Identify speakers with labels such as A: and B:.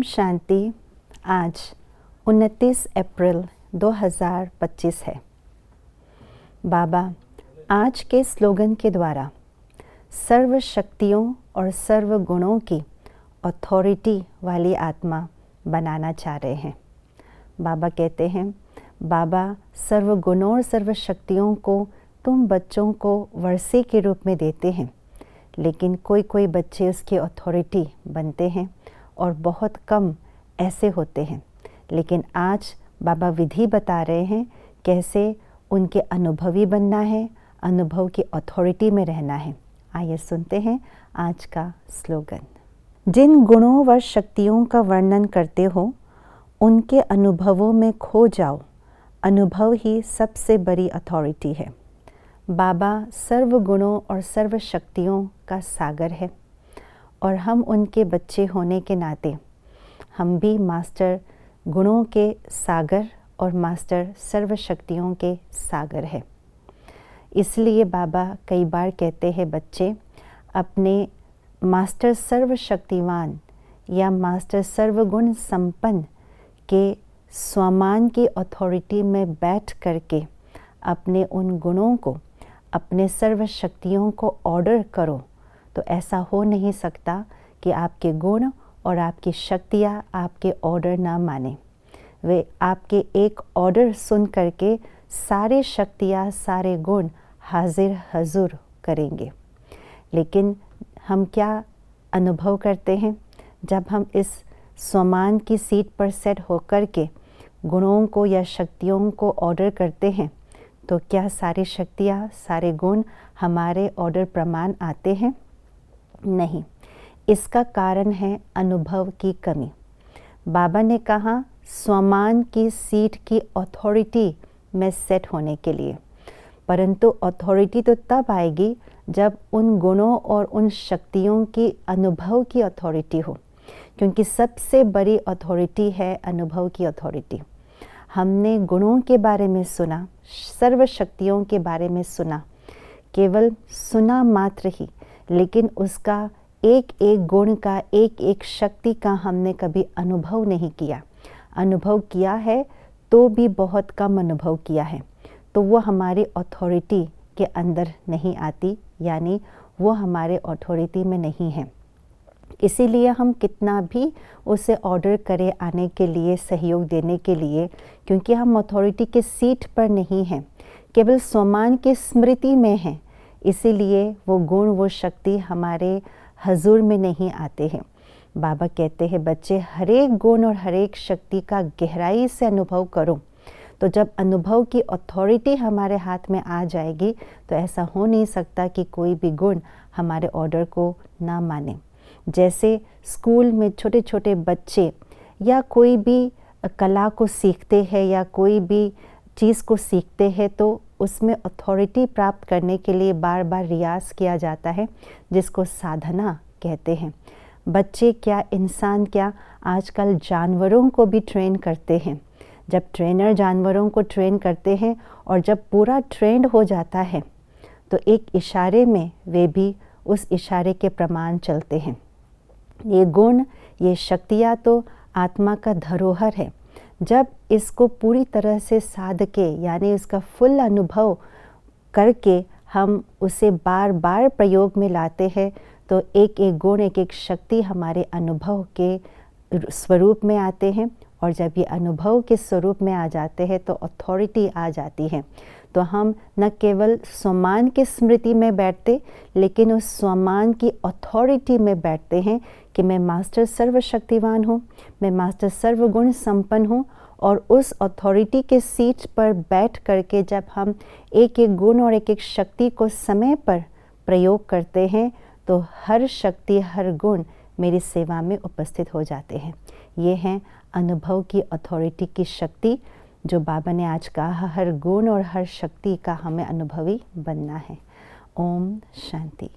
A: शांति। आज 29 अप्रैल 2025 है। बाबा आज के स्लोगन के द्वारा सर्व शक्तियों और सर्व गुणों की अथॉरिटी वाली आत्मा बनाना चाह रहे हैं। बाबा कहते हैं, बाबा सर्व गुणों और सर्व शक्तियों को तुम बच्चों को वर्षे के रूप में देते हैं, लेकिन कोई कोई बच्चे उसकी अथॉरिटी बनते हैं और बहुत कम ऐसे होते हैं। लेकिन आज बाबा विधि बता रहे हैं कैसे उनके अनुभवी बनना है, अनुभव की अथॉरिटी में रहना है। आइए सुनते हैं आज का स्लोगन। जिन गुणों व शक्तियों का वर्णन करते हो उनके अनुभवों में खो जाओ। अनुभव ही सबसे बड़ी अथॉरिटी है। बाबा सर्व गुणों और सर्व शक्तियों का सागर है और हम उनके बच्चे होने के नाते हम भी मास्टर गुणों के सागर और मास्टर सर्व शक्तियों के सागर है। इसलिए बाबा कई बार कहते हैं, बच्चे अपने मास्टर सर्व शक्तिवान या मास्टर सर्वगुण संपन्न के स्वमान की अथॉरिटी में बैठ करके अपने उन गुणों को, अपने सर्व शक्तियों को ऑर्डर करो। तो ऐसा हो नहीं सकता कि आपके गुण और आपकी शक्तियाँ आपके ऑर्डर ना माने। वे आपके एक ऑर्डर सुन करके सारे शक्तियाँ, सारे गुण हाजिर हजूर करेंगे। लेकिन हम क्या अनुभव करते हैं जब हम इस स्वमान की सीट पर सेट होकर के गुणों को या शक्तियों को ऑर्डर करते हैं, तो क्या सारी शक्तियाँ, सारे गुण हमारे ऑर्डर प्रमाण आते हैं? नहीं। इसका कारण है अनुभव की कमी। बाबा ने कहा स्वमान की सीट की अथॉरिटी में सेट होने के लिए, परंतु अथॉरिटी तो तब आएगी जब उन गुणों और उन शक्तियों की अनुभव की अथॉरिटी हो, क्योंकि सबसे बड़ी अथॉरिटी है अनुभव की अथॉरिटी। हमने गुणों के बारे में सुना, सर्व शक्तियों के बारे में सुना, केवल सुना मात्र ही, लेकिन उसका एक एक गुण का, एक एक शक्ति का हमने कभी अनुभव नहीं किया। अनुभव किया है तो भी बहुत कम अनुभव किया है, तो वो हमारी अथॉरिटी के अंदर नहीं आती, यानी वो हमारे अथॉरिटी में नहीं है। इसीलिए हम कितना भी उसे ऑर्डर करें आने के लिए, सहयोग देने के लिए, क्योंकि हम अथॉरिटी के सीट पर नहीं हैं, केवल स्वमान की स्मृति में हैं। इसीलिए वो गुण, वो शक्ति हमारे हजूर में नहीं आते हैं। बाबा कहते हैं, बच्चे हर एक गुण और हर एक शक्ति का गहराई से अनुभव करो। तो जब अनुभव की अथॉरिटी हमारे हाथ में आ जाएगी तो ऐसा हो नहीं सकता कि कोई भी गुण हमारे ऑर्डर को ना माने। जैसे स्कूल में छोटे छोटे बच्चे या कोई भी कला को सीखते हैं या कोई भी चीज़ को सीखते हैं, तो उसमें अथॉरिटी प्राप्त करने के लिए बार बार रियाज़ किया जाता है, जिसको साधना कहते हैं। बच्चे क्या, इंसान क्या, आजकल जानवरों को भी ट्रेन करते हैं। जब ट्रेनर जानवरों को ट्रेन करते हैं और जब पूरा ट्रेंड हो जाता है तो एक इशारे में वे भी उस इशारे के प्रमाण चलते हैं। ये गुण, ये शक्तियाँ तो आत्मा का धरोहर है। जब इसको पूरी तरह से साध के, यानी इसका फुल अनुभव करके हम उसे बार बार प्रयोग में लाते हैं, तो एक एक गुण, एक एक शक्ति हमारे अनुभव के स्वरूप में आते हैं। और जब ये अनुभव के स्वरूप में आ जाते हैं तो अथॉरिटी आ जाती है। तो हम न केवल स्वमान की स्मृति में बैठते, लेकिन उस स्वमान की अथॉरिटी में बैठते हैं कि मैं मास्टर सर्वशक्तिवान हूँ, मैं मास्टर सर्वगुण संपन्न हूँ। और उस अथॉरिटी के सीट पर बैठ करके जब हम एक एक गुण और एक एक शक्ति को समय पर प्रयोग करते हैं, तो हर शक्ति, हर गुण मेरी सेवा में उपस्थित हो जाते हैं। ये हैं अनुभव की अथॉरिटी की शक्ति, जो बाबा ने आज कहा, हर गुण और हर शक्ति का हमें अनुभवी बनना है। ओम शांति।